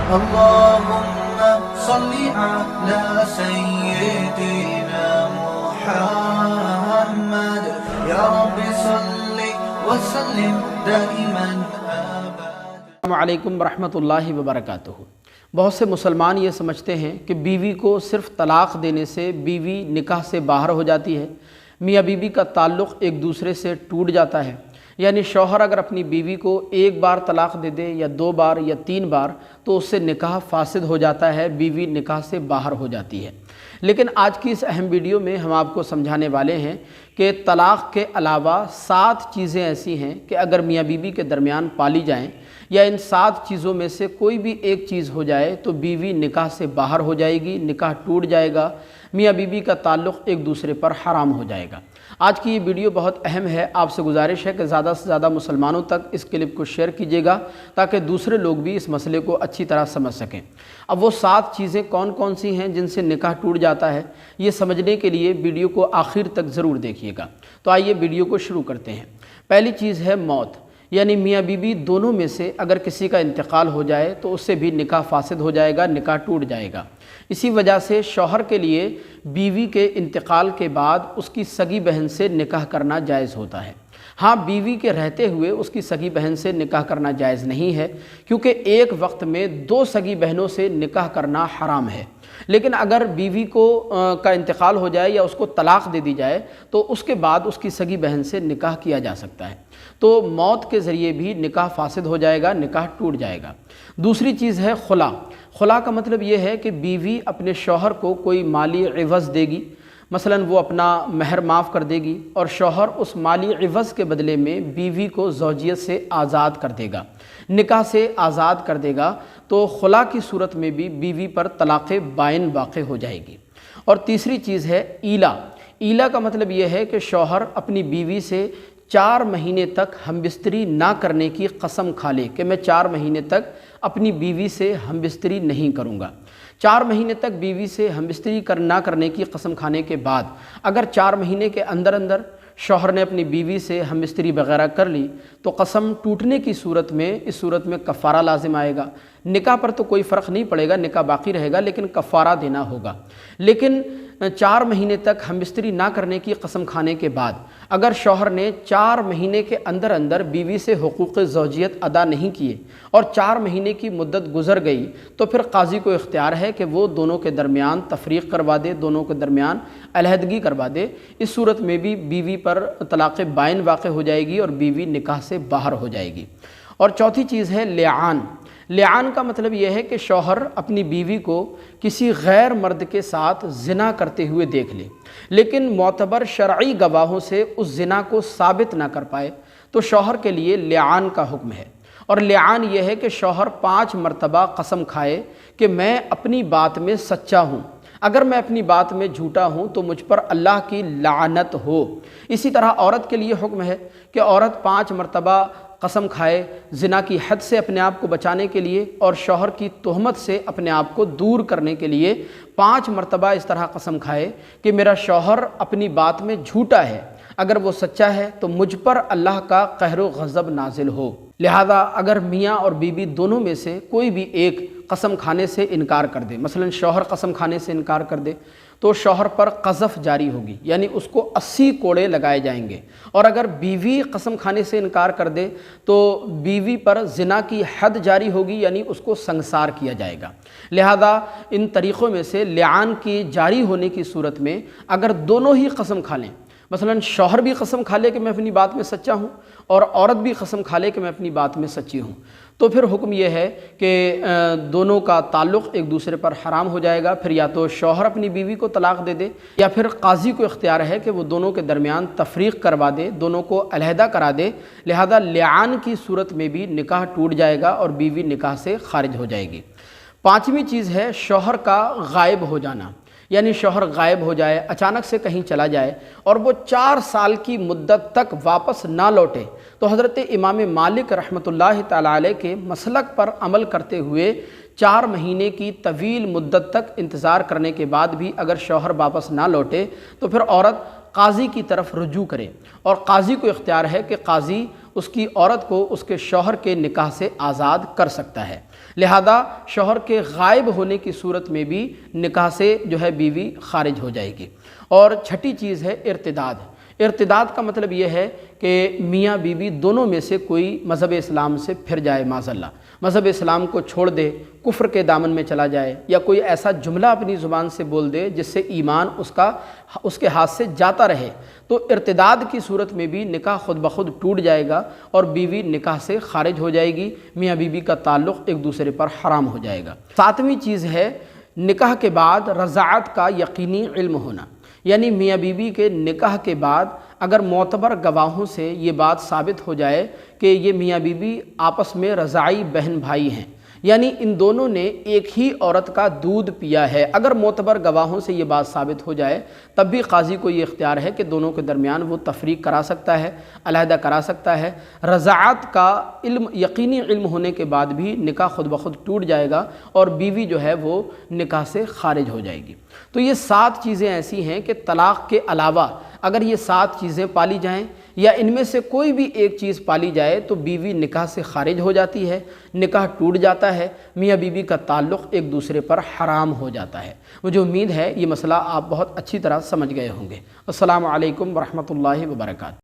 اللهم صل على سيدنا محمد يا رب صل وسلم دائما ابدا۔ السلام علیکم ورحمۃ اللہ وبرکاتہ۔ بہت سے مسلمان یہ سمجھتے ہیں کہ بیوی کو صرف طلاق دینے سے بیوی نکاح سے باہر ہو جاتی ہے، میاں بیوی کا تعلق ایک دوسرے سے ٹوٹ جاتا ہے، یعنی شوہر اگر اپنی بیوی کو ایک بار طلاق دے دے یا 2 بار یا 3 بار تو اس سے نکاح فاسد ہو جاتا ہے، بیوی نکاح سے باہر ہو جاتی ہے۔ لیکن آج کی اس اہم ویڈیو میں ہم آپ کو سمجھانے والے ہیں کہ طلاق کے علاوہ 7 چیزیں ایسی ہیں کہ اگر میاں بیوی کے درمیان پالی جائیں یا ان 7 چیزوں میں سے کوئی بھی ایک چیز ہو جائے تو بیوی نکاح سے باہر ہو جائے گی، نکاح ٹوٹ جائے گا، میاں بیوی کا تعلق ایک دوسرے پر حرام ہو جائے گا۔ آج کی یہ ویڈیو بہت اہم ہے، آپ سے گزارش ہے کہ زیادہ سے زیادہ مسلمانوں تک اس کلپ کو شیئر کیجیے گا تاکہ دوسرے لوگ بھی اس مسئلے کو اچھی طرح سمجھ سکیں۔ اب وہ 7 چیزیں کون کون سی ہیں جن سے نکاح ٹوٹ جاتا ہے، یہ سمجھنے کے لیے ویڈیو کو آخر تک ضرور دیکھیے گا۔ تو آئیے ویڈیو کو شروع کرتے ہیں۔ پہلی چیز ہے موت، یعنی میاں بیوی دونوں میں سے اگر کسی کا انتقال ہو جائے تو اس سے بھی نکاح فاسد ہو جائے گا، نکاح ٹوٹ جائے گا۔ اسی وجہ سے شوہر کے لیے بیوی کے انتقال کے بعد اس کی سگی بہن سے نکاح کرنا جائز ہوتا ہے۔ ہاں، بیوی کے رہتے ہوئے اس کی سگی بہن سے نکاح کرنا جائز نہیں ہے، کیونکہ ایک وقت میں 2 سگی بہنوں سے نکاح کرنا حرام ہے۔ لیکن اگر بیوی کا انتقال ہو جائے یا اس کو طلاق دے دی جائے تو اس کے بعد اس کی سگی بہن سے نکاح کیا جا سکتا ہے۔ تو موت کے ذریعے بھی نکاح فاسد ہو جائے گا، نکاح ٹوٹ جائے گا۔ دوسری چیز ہے خلا۔ خلا کا مطلب یہ ہے کہ بیوی اپنے شوہر کو کوئی مالی عوض دے گی، مثلا وہ اپنا مہر معاف کر دے گی اور شوہر اس مالی عوض کے بدلے میں بیوی کو زوجیت سے آزاد کر دے گا، نکاح سے آزاد کر دے گا، تو خلا کی صورت میں بھی بیوی پر طلاق بائن واقع ہو جائے گی۔ اور تیسری چیز ہے ایلا۔ ایلا کا مطلب یہ ہے کہ شوہر اپنی بیوی سے 4 مہینے تک ہم بستری نہ کرنے کی قسم کھا لے کہ میں 4 مہینے تک اپنی بیوی سے ہم بستری نہیں کروں گا۔ 4 مہینے تک بیوی سے ہم بستری نہ کرنے کی قسم کھانے کے بعد اگر 4 مہینے کے اندر شوہر نے اپنی بیوی سے ہم بستری وغیرہ کر لی تو قسم ٹوٹنے کی صورت میں اس صورت میں کفارہ لازم آئے گا۔ نکاح پر تو کوئی فرق نہیں پڑے گا، نکاح باقی رہے گا، لیکن کفارہ دینا ہوگا۔ لیکن 4 مہینے تک ہم بستری نہ کرنے کی قسم کھانے کے بعد اگر شوہر نے 4 مہینے کے اندر بیوی سے حقوق زوجیت ادا نہیں کیے اور 4 مہینے کی مدت گزر گئی تو پھر قاضی کو اختیار ہے کہ وہ دونوں کے درمیان تفریق کروا دے، دونوں کے درمیان علیحدگی کروا دے۔ اس صورت میں بھی بیوی پر طلاق بائن واقع ہو جائے گی اور بیوی نکاح سے باہر ہو جائے گی۔ اور چوتھی چیز ہے لعان۔ لعان کا مطلب یہ ہے کہ شوہر اپنی بیوی کو کسی غیر مرد کے ساتھ زنا کرتے ہوئے دیکھ لے، لیکن معتبر شرعی گواہوں سے اس زنا کو ثابت نہ کر پائے تو شوہر کے لیے لعان کا حکم ہے۔ اور لعان یہ ہے کہ شوہر 5 مرتبہ قسم کھائے کہ میں اپنی بات میں سچا ہوں، اگر میں اپنی بات میں جھوٹا ہوں تو مجھ پر اللہ کی لعنت ہو۔ اسی طرح عورت کے لیے حکم ہے کہ عورت 5 مرتبہ قسم کھائے زنا کی حد سے اپنے آپ کو بچانے کے لیے اور شوہر کی تہمت سے اپنے آپ کو دور کرنے کے لیے 5 مرتبہ اس طرح قسم کھائے کہ میرا شوہر اپنی بات میں جھوٹا ہے، اگر وہ سچا ہے تو مجھ پر اللہ کا قہر و غضب نازل ہو۔ لہذا اگر میاں اور بیوی دونوں میں سے کوئی بھی ایک قسم کھانے سے انکار کر دے، مثلا شوہر قسم کھانے سے انکار کر دے تو شوہر پر قذف جاری ہوگی، یعنی اس کو 80 کوڑے لگائے جائیں گے، اور اگر بیوی قسم کھانے سے انکار کر دے تو بیوی پر زنا کی حد جاری ہوگی، یعنی اس کو سنگسار کیا جائے گا۔ لہذا ان طریقوں میں سے لعان کی جاری ہونے کی صورت میں اگر دونوں ہی قسم کھا لیں، مثلا شوہر بھی قسم کھا لے کہ میں اپنی بات میں سچا ہوں اور عورت بھی قسم کھا لے کہ میں اپنی بات میں سچی ہوں، تو پھر حکم یہ ہے کہ دونوں کا تعلق ایک دوسرے پر حرام ہو جائے گا۔ پھر یا تو شوہر اپنی بیوی کو طلاق دے دے یا پھر قاضی کو اختیار ہے کہ وہ دونوں کے درمیان تفریق کروا دے، دونوں کو علیحدہ کرا دے۔ لہذا لعان کی صورت میں بھی نکاح ٹوٹ جائے گا اور بیوی نکاح سے خارج ہو جائے گی۔ 5ویں چیز ہے شوہر کا غائب ہو جانا، یعنی شوہر غائب ہو جائے، اچانک سے کہیں چلا جائے اور وہ 4 سال کی مدت تک واپس نہ لوٹے تو حضرت امام مالک رحمۃ اللہ تعالی علیہ کے مسلک پر عمل کرتے ہوئے 4 مہینے کی طویل مدت تک انتظار کرنے کے بعد بھی اگر شوہر واپس نہ لوٹے تو پھر عورت قاضی کی طرف رجوع کرے، اور قاضی کو اختیار ہے کہ قاضی اس کی عورت کو اس کے شوہر کے نکاح سے آزاد کر سکتا ہے۔ لہذا شوہر کے غائب ہونے کی صورت میں بھی نکاح سے جو ہے بیوی خارج ہو جائے گی۔ اور چھٹی چیز ہے ارتداد۔ ارتداد کا مطلب یہ ہے کہ میاں بیوی دونوں میں سے کوئی مذہب اسلام سے پھر جائے، معاذ اللہ، مذہب اسلام کو چھوڑ دے، کفر کے دامن میں چلا جائے، یا کوئی ایسا جملہ اپنی زبان سے بول دے جس سے ایمان اس کے ہاتھ سے جاتا رہے، تو ارتداد کی صورت میں بھی نکاح خود بخود ٹوٹ جائے گا اور بیوی نکاح سے خارج ہو جائے گی، میاں بیوی کا تعلق ایک دوسرے پر حرام ہو جائے گا۔ ساتویں چیز ہے نکاح کے بعد رضاعت کا یقینی علم ہونا، یعنی میاں بیوی کے نکاح کے بعد اگر معتبر گواہوں سے یہ بات ثابت ہو جائے کہ یہ میاں بیوی آپس میں رضاعی بہن بھائی ہیں، یعنی ان دونوں نے ایک ہی عورت کا دودھ پیا ہے، اگر معتبر گواہوں سے یہ بات ثابت ہو جائے تب بھی قاضی کو یہ اختیار ہے کہ دونوں کے درمیان وہ تفریق کرا سکتا ہے، علیحدہ کرا سکتا ہے۔ رضاعت کا علم، یقینی علم ہونے کے بعد بھی نکاح خود بخود ٹوٹ جائے گا اور بیوی جو ہے وہ نکاح سے خارج ہو جائے گی۔ تو یہ 7 چیزیں ایسی ہیں کہ طلاق کے علاوہ اگر یہ 7 چیزیں پالی جائیں یا ان میں سے کوئی بھی ایک چیز پالی جائے تو بیوی نکاح سے خارج ہو جاتی ہے، نکاح ٹوٹ جاتا ہے، میاں بیوی کا تعلق ایک دوسرے پر حرام ہو جاتا ہے۔ مجھے امید ہے یہ مسئلہ آپ بہت اچھی طرح سمجھ گئے ہوں گے۔ السلام علیکم ورحمۃ اللہ وبرکاتہ۔